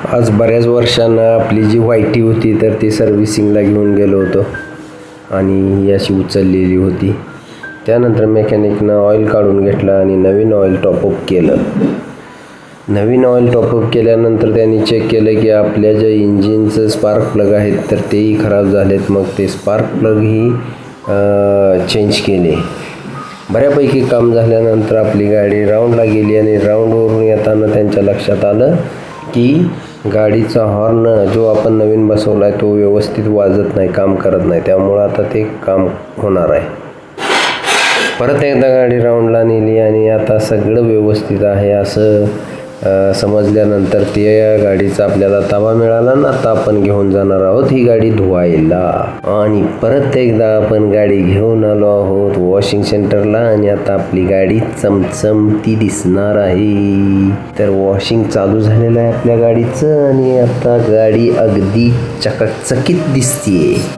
आज बऱ्याच वर्षांना आपली जी वायटी होती तर ती सर्व्हिसिंगला घेऊन गेलो होतो आणि ही अशी उचललेली होती. त्यानंतर मेकॅनिकनं ऑइल काढून घेतलं आणि नवीन ऑइल टॉपअप केलं. नवीन ऑइल टॉपअप केल्यानंतर त्यांनी चेक केलं की आपल्या ज्या इंजिनचं स्पार्क प्लग आहेत तर तेही खराब झालेत. मग ते स्पार्क प्लगही चेंज केले. बऱ्यापैकी काम झाल्यानंतर आपली गाडी राऊंडला गेली आणि राऊंडवरून येताना त्यांच्या लक्षात आलं की गाडीचा हॉर्न जो आपण नवीन बसवला आहे तो व्यवस्थित वाजत नाही, काम करत नाही. त्यामुळं आता ते काम होणार आहे. परत एकदा गाडी राऊंडला नेली आणि आता सगळं व्यवस्थित आहे असं समजल्यानंतर त्या गाडीचा आपल्याला ताबा मिळाला ना. आता आपण घेऊन जाणार आहोत ही गाडी धुवायला आणि परत एकदा आपण गाडी घेऊन आलो आहोत वॉशिंग सेंटरला आणि आता आपली गाडी चमचमती दिसणार आहे. तर वॉशिंग चालू झालेलं आहे आपल्या गाडीचं आणि आता गाडी अगदी चकचकीत दिसतीये.